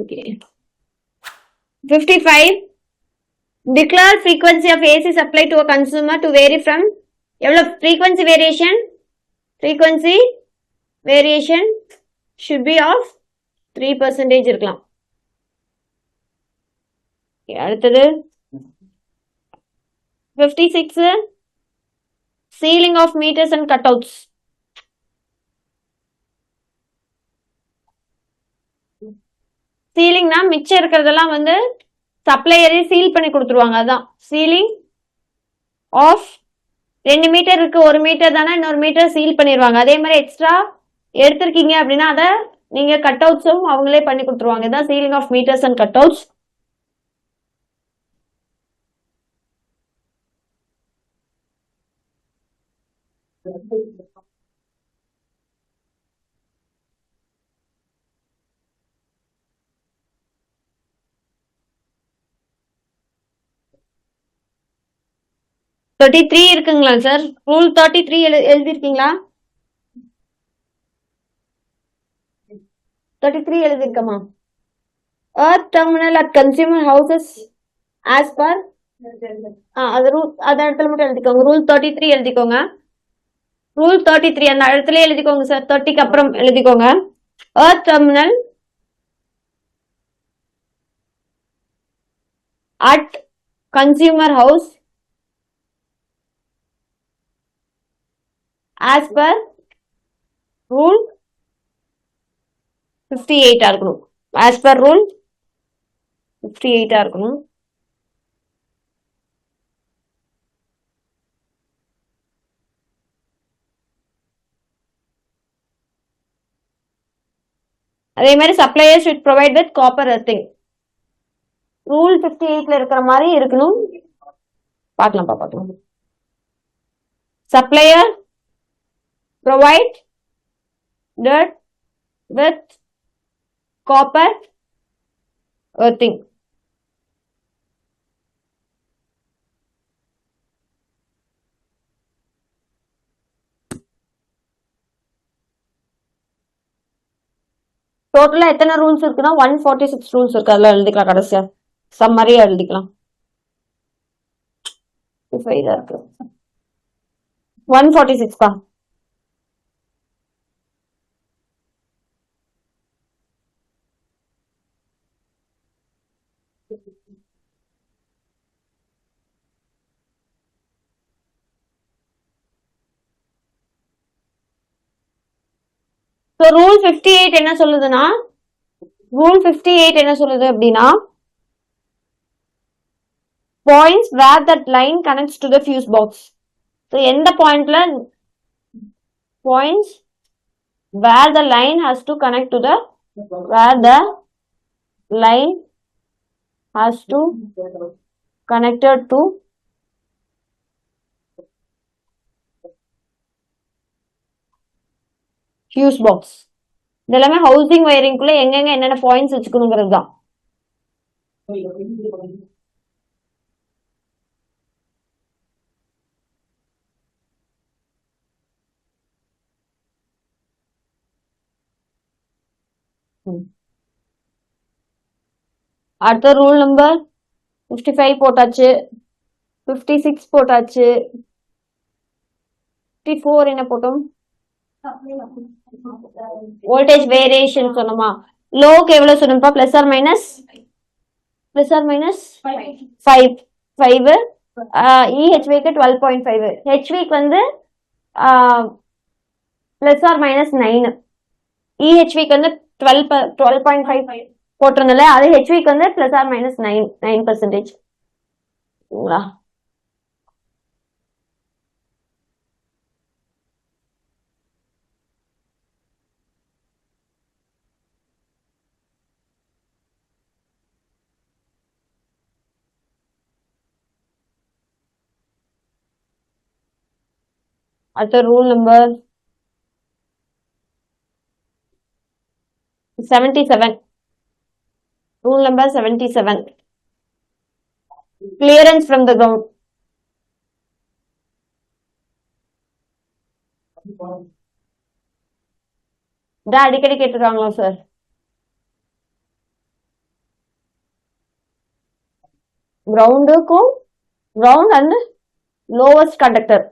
Okay. 55. Declare frequency of AC supply to a consumer to vary from frequency variation. Frequency variation should be of 3% இருக்கலாம். அடுத்தது 56. Sealing of meters and cutouts. சீலிங்னா மிச்சம் இருக்கிறதெல்லாம் வந்து சப்ளையரே seal பண்ணி கொடுத்துருவாங்க. அதான் ceiling of 2 metre இருக்கு, 1 metre தானே, இன்னொரு மீட்டர் சீல் பண்ணிடுவாங்க. அதே மாதிரி எக்ஸ்ட்ரா எடுத்திருக்கீங்க அப்படின்னா அதை நீங்க கட் அவுட்ஸும் அவங்களே பண்ணி கொடுத்துருவாங்க. இதான் ceiling of meters and cut outs. Thirty இருக்குங்களா சார்? ரூல் 33 எழுதிருக்கீங்களா? 33 எழுதிருக்கமா? earth terminal at consumer houses as per அது ரூல் அந்த இடத்துல மட்டும் எழுதிக்கோங்க. ரூல் 33 எழுதிக்கோங்க. ரூல் 33 அந்த இடத்துல எழுதிக்கோங்க சார். 30க்கு அப்புறம் எழுதிக்கோங்க. earth terminal at consumer house as per rule 58 இருக்கணும். as per rule 58 இருக்கணும். அதே மாதிரி suppliers should provide with copper earthing. Rule 58ல இருக்கிற மாதிரி இருக்கணும். பார்க்கலாம். supplier provide dirt with copper earthing. டோட்டலா எத்தனை ரூல்ஸ் இருக்குன்னா 146 ரூல்ஸ் இருக்கு. அதுல எழுதிக்கலாம். கடைசியா சம்மரியா எழுதிக்கலாம். இருக்கு 146 பா. ரூல் 58 என்ன சொல்லுதுன்னா, ரூல் 58 என்ன சொல்லுது அப்படின்னா, points where that line connects to the fuse box. எந்த பாயிண்ட்ல points where the line has to connect to the where the line has to connected to fuse box. இதெல்லாமே ஹவுசிங் வயரிங்குள்ள எங்கெங்க என்னென்ன பாயிண்ட்ஸ் வச்சுக்கணுங்கிறது தான். அடுத்த ரூல் நம்பர் 55 போட்டாச்சு, 56 போட்டாச்சு, 54 என்ன போட்டோம்? வோல்டேஜ் வேரியேஷன் சொன்னோமா? லோக்கு எவ்வளவு சொன்னோம்ப்பா? Plus or minus 5. EHVக்கு 12.5. HVக்கு வந்து பிளஸ் ஆர் மைனஸ் 9. EHVக்கு வந்து 12.5 போட்டிருந்தல, அது HVக்கு வந்து பிளஸ் ஆர் மைனஸ் 9%. அடுத்த rule number 77. Rule number 77. Clearance from the ground. அடிக்கடி கேட்டுருக்காங்களா சார்? கிரவுண்டுக்கும் ground and lowest conductor.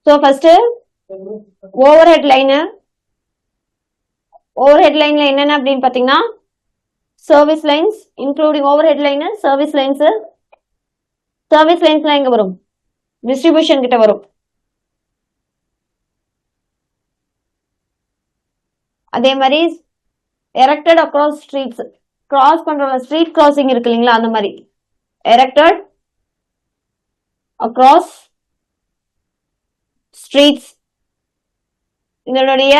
So first overhead line என்னென்ன அப்படின்னு பாத்தீங்கன்னா service lines including overhead line service லைன்ஸ்லாம் எங்க வரும்? டிஸ்ட்ரிபியூஷன் கிட்ட வரும். அதே மாதிரி எரெக்டட் அக்ராஸ் ஸ்ட்ரீட்ஸ், கிராஸ் பண்ற ஸ்ட்ரீட் கிராசிங் இருக்கு இல்லைங்களா, அந்த மாதிரி எரெக்டட் அக்ராஸ் ஸ்ட்ரீட்ஸ். இதனுடைய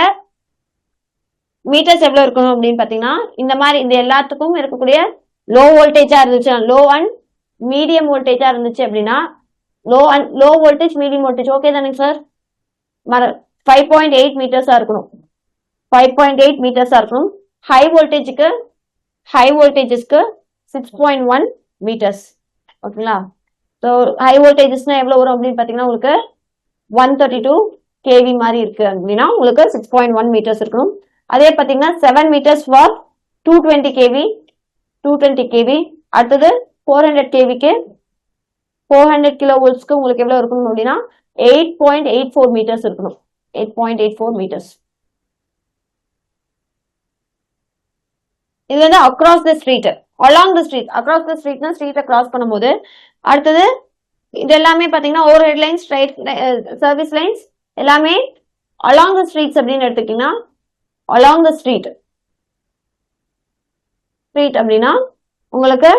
மீட்டர்ஸ் எவ்வளவு இருக்கணும் அப்படின்னு பாத்தீங்கன்னா இந்த மாதிரி இந்த எல்லாத்துக்கும் இருக்கக்கூடிய லோ வோல்டேஜா இருந்துச்சு, லோ அண்ட் மீடியம் வோல்டேஜா இருந்துச்சு அப்படின்னா low voltage medium voltage okay தானேங்க சார்? 5.8 மீட்டர்ஸா இருக்கணும். 5.8 மீட்டர்ஸா இருக்கணும். ஹை வோல்டேஜஸ்க்கு 6.1 மீட்டர்ஸ். ஓகேங்களா? ஸோ ஹை வோல்டேஜஸ்னா எவ்வளவு வரும் அப்படின்னு பாத்தீங்கன்னா உங்களுக்கு 132 kV மாதிரி இருக்கு அப்படின்னா உங்களுக்கு 6.1 மீட்டர்ஸ் இருக்கணும். அதே பாத்தீங்கன்னா 7 மீட்டர்ஸ் ஃபார் 220 kV. அடுத்தது 400 kVக்கு 400 கிலோவோல்ட்ஸ்க்கு உங்களுக்கு எவ்வளவு இருக்கணும் அப்படின்னா 8.84 மீட்டர்ஸ் இருக்கணும். 8.84 மீட்டர்ஸ். இது வந்து across the street, along the street. Across the ஸ்ட்ரீட்னா ஸ்ட்ரீட்டை கிராஸ் பண்ணும்போது. அடுத்தது இது எல்லாமே பாத்தீங்கன்னா overhead lines, service lines எல்லாமே அலாங் த ஸ்ட்ரீட்ஸ் அப்படின்னு எடுத்துக்கிட்டீங்கன்னா அலாங் த ஸ்ட்ரீட் அப்படின்னா உங்களுக்கு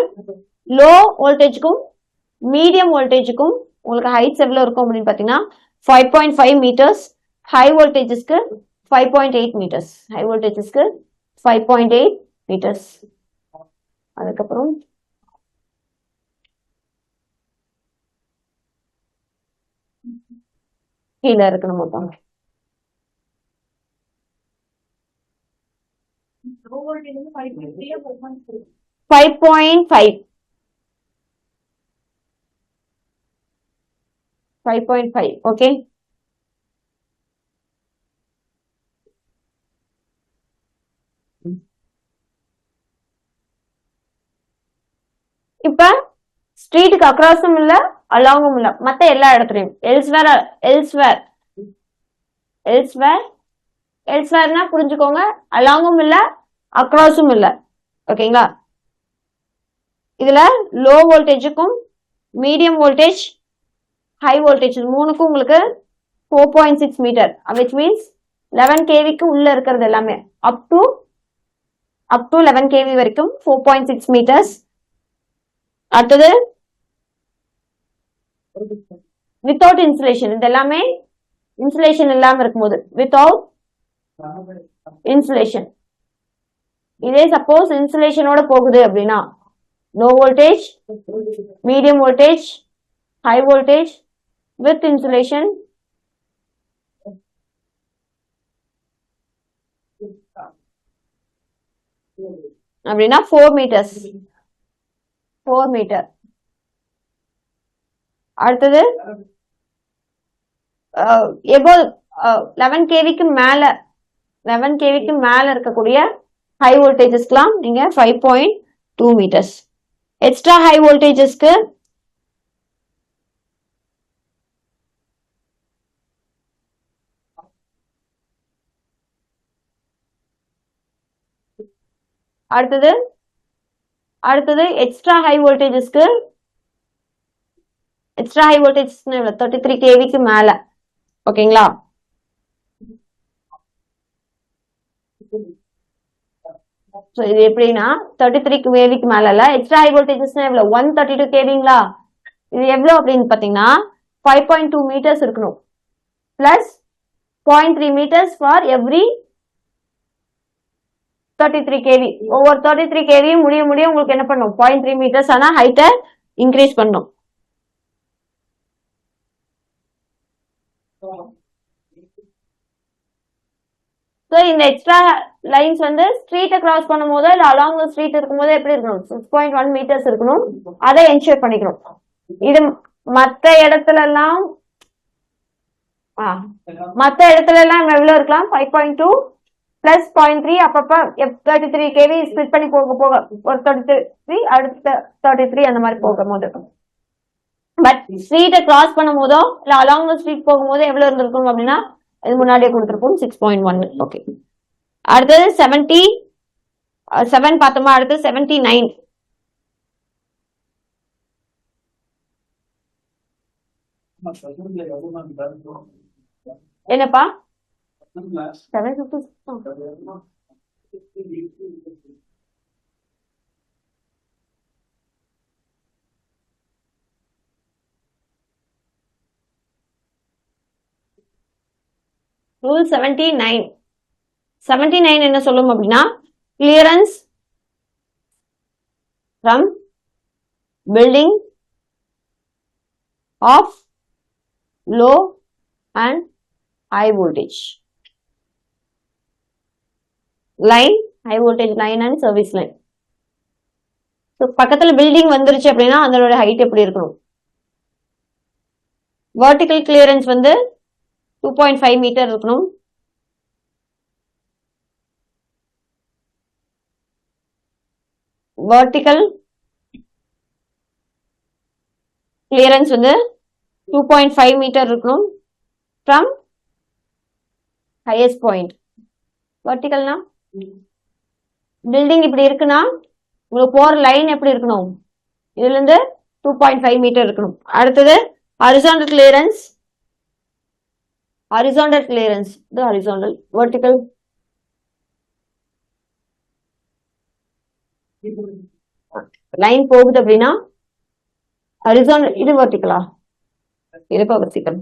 லோ வோல்டேஜுக்கும் மீடியம் வோல்டேஜுக்கும் உங்களுக்கு ஹைட்ஸ் எவ்வளவு இருக்கும் அப்படின்னு பாத்தீங்கன்னா 5.5 மீட்டர்ஸ். ஹை வோல்டேஜஸ்க்கு 5.8 மீட்டர்ஸ். ஹை வோல்டேஜஸ்க்கு 5.8 மீட்டர்ஸ். அதுக்கப்புறம் கீழே இருக்கணும் மொத்தம் 5.5 ஓகே. இப்ப ஸ்ட்ரீட்டுக்கு அக்ராஸும் இல்ல அலாங்கும் இல்ல, மத்த எல்லா இடத்துலயும் எல்ஸ்வேர்னா புரிஞ்சுக்கோங்க, அலாங்கும் இல்ல அக்ராஸும் இல்ல. ஓகேங்களா? இதுல லோ வோல்டேஜுக்கும் மீடியம் வோல்டேஜ் ஹை வோல்டேஜ் மூணுக்கும் உங்களுக்கு 4.6 மீட்டர், which means 11 kVக்கு உள்ள இருக்கிறது எல்லாமே அப் டு 11 kV வரைக்கும் 4.6 மீட்டர்ஸ். அடுத்தது வித்தவுட் இன்சுலேஷன், இது எல்லாமே இன்சுலேஷன் இல்லாம இருக்கும்போது வித்தவுட் இன்சுலேஷன். இதே சப்போஸ் இன்சுலேஷனோட போகுது அப்படின்னா no voltage, medium voltage, high voltage with insulation. அப்படின்னா 4 மீட்டர்ஸ். 4 மீட்டர். அடுத்தது எபோவ் 11 kVக்கு மேல 11 kVக்கு மேல இருக்கக்கூடிய ஹை வோல்டேஜஸ்க்குலாம் நீங்க 5.2 மீட்டர்ஸ். எக்ஸ்ட்ரா ஹை வோல்டேஜஸ்க்கு அடுத்தது எக்ஸ்ட்ரா ஹை வோல்டேஜஸ்க்கு 33 kVக்கு மேல. ஓகேங்களா? இது எப்படின்னா 33 kVக்கு மேல இல்ல, எக்ஸ்ட்ரா ஹை வோல்டேஜஸ்னா எவ்வளவு 132 kVங்களா. இது எவ்வளவு அப்படின்னு பாத்தீங்கன்னா 5.2 மீட்டர்ஸ் இருக்கணும் plus 0.3 meters for every 33 kV. ஒவ்வொரு 33 kV முடிய உங்களுக்கு என்ன பண்ணும் 0.3 மீட்டர்ஸ் ஆனா ஹைட்டை இன்க்ரீஸ் பண்ணும். So இந்த எக்ஸ்ட்ரா லைன்ஸ் வந்து ஸ்ட்ரீட்டை கிராஸ் பண்ணும் போதோ இல்ல அலாங் ஸ்ட்ரீட் இருக்கும் போது எப்படி இருக்கணும் 6.1 மீட்டர்ஸ் இருக்கணும். அதை என்ஷூர் பண்ணிக்கணும். இது மத்த இடத்துல எல்லாம் எவ்வளவு இருக்கலாம் 5.2 பிளஸ் 0.3 அப்பப்ப F33 kV ஸ்பிளிட் பண்ணி போக ஒரு 33 அடுத்த 33 அந்த மாதிரி போகும்போது. பட் ஸ்ட்ரீட்டை கிராஸ் பண்ணும் போதோ இல்ல அலாங் ஸ்ட்ரீட் போகும்போது எவ்வளவு இருந்திருக்கும் அப்படின்னா இது முன்னாடியே கொடுத்திருக்கும் 6.1. ஓகே, அடுத்தது 77 பார்த்தோமா, அடுத்து 79. என்னப்பா 750 ரூல் 79 என்ன சொல்லும் அப்படின்னா clearance from building of low and high voltage line, high voltage line and service line. பக்கத்துல பில்டிங் வந்துருச்சு அப்படின்னா அதோட ஹைட் எப்படி இருக்கணும்? வெர்டிகல் கிளியரன்ஸ் வந்து 2.5 மீட்டர் இருக்கணும். வெர்டிகல் கிளியரன்ஸ் வந்து 2.5 மீட்டர் இருக்கணும் ஃப்ரம் ஹையஸ்ட் பாயிண்ட். வெர்டிகல்னா பில்டிங் இப்படி இருக்குன்னா உங்களுக்கு போற லைன் எப்படி இருக்கணும்? இதுல இருந்து 2.5 மீட்டர் இருக்கணும். அடுத்தது ஹரிசாண்டல் கிளியரன்ஸ், இது ஹரிசாண்டல். வெர்டிகல் லைன் போகுது அப்படின்னா ஹரிசாண்டல், இது வெர்டிகலா? இதுப்பா வெர்டிகல்.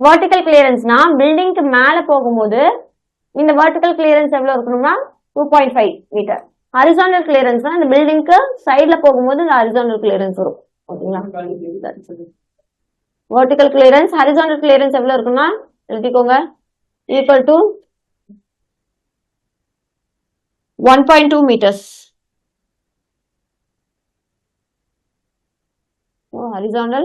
வெர்டிகல் கிளியரன்ஸ்னா பில்டிங்க்கு மேல போகும்போது இந்த வெர்டிகல் கிளியரன்ஸ் எவ்வளவு இருக்கணும்னா 2.5 மீட்டர். ஹரிசாண்டல் கிளியரன்ஸ்னா இந்த பில்டிங்க்கு சைடுல போகும்போது இந்த ஹரிசாண்டல் கிளியரன்ஸ் வரும். ஓகேங்களா? வெர்டிகல் கிளியரன்ஸ், ஹரிசாண்டல் கிளியரன்ஸ் எவ்வளவு இருக்குன்னா எழுதிக்கோங்க, equal to 1.2 meters. Horizontal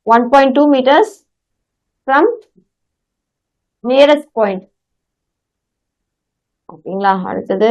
1.2 meters from nearest point. ஓகேங்களா? அடுத்தது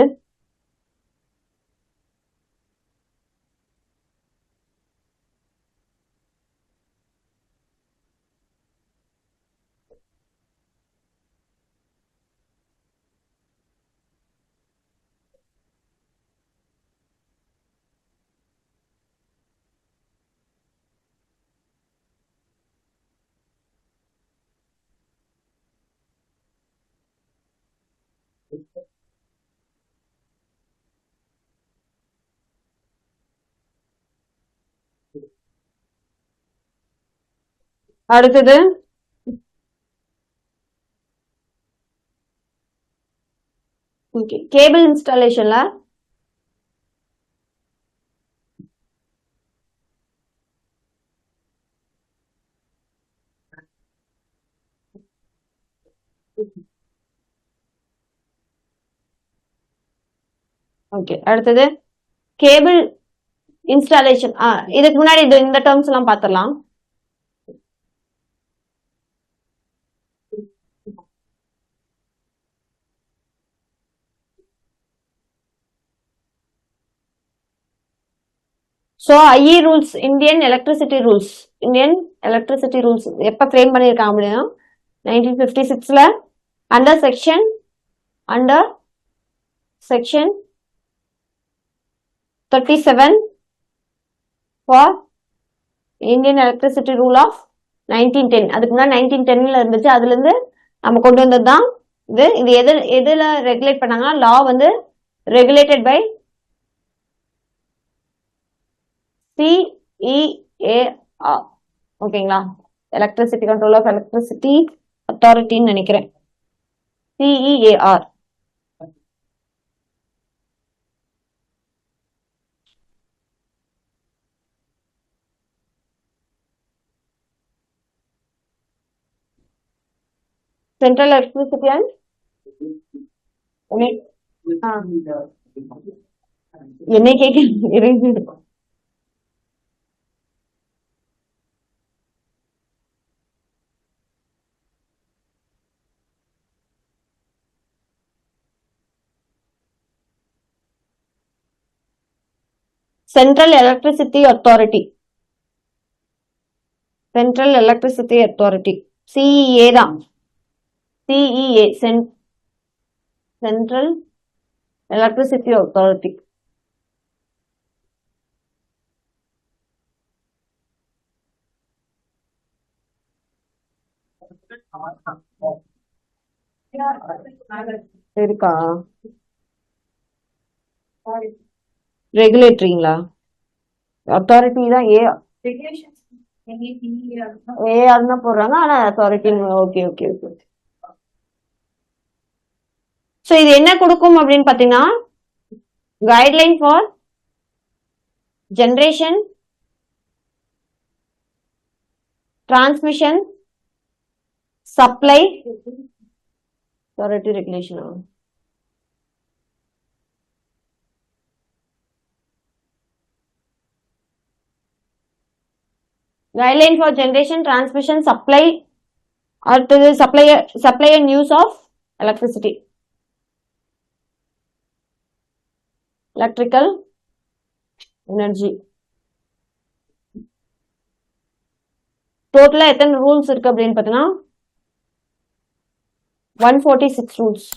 கேபிள் இன்ஸ்டாலேஷன்ல ஓகே, அடுத்தது கேபிள் இன்ஸ்டாலேஷன். இதுக்கு முன்னாடி இந்த டேர்ம்ஸ் எல்லாம் பார்த்துடலாம். So IE rules, Indian electricity rules எப்போ ஃப்ரேம் பண்ணியிருக்காங்க அப்படின்னா 1956ல under section 37 for Indian electricity rule of 1910. அதுக்கு முன்னாடி 1910ல இருந்துச்சு. அதுல இருந்து நம்ம கொண்டு வந்தது தான் இது எதுல ரெகுலேட் பண்ணாங்கன்னா லா வந்து ரெகுலேட்டட் பை CEAR. ஓகேங்களா? எலக்ட்ரிசிட்டி கண்ட்ரோல் ஆஃப் எலக்ட்ரிசிட்டி அத்தாரிட்டின்னு நினைக்கிறேன், CEAR. சென்ட்ரல் எலக்ட்ரிசிட்டி அண்ட் என்னை கேட்க central electricity authority. Central electricity authority CEA தான். CEA central electricity authority. இருக்கா ரெகுலேட்டரிங்களா? அத்தாரிட்டி தான் ஏ அதுதான் போடுறாங்க. ஆனா authority. Okay okay okay. So இது என்ன கொடுக்கும் அப்படின்னு பாத்தீங்கன்னா guideline for generation, transmission, supply, authority regulation. Guideline for generation, transmission, supply, அடுத்தது supply and use of electricity, electrical energy. டோட்டலா எத்தனை ரூல்ஸ் இருக்கு அப்படின்னு பாத்தீங்கன்னா 146 ரூல்ஸ்.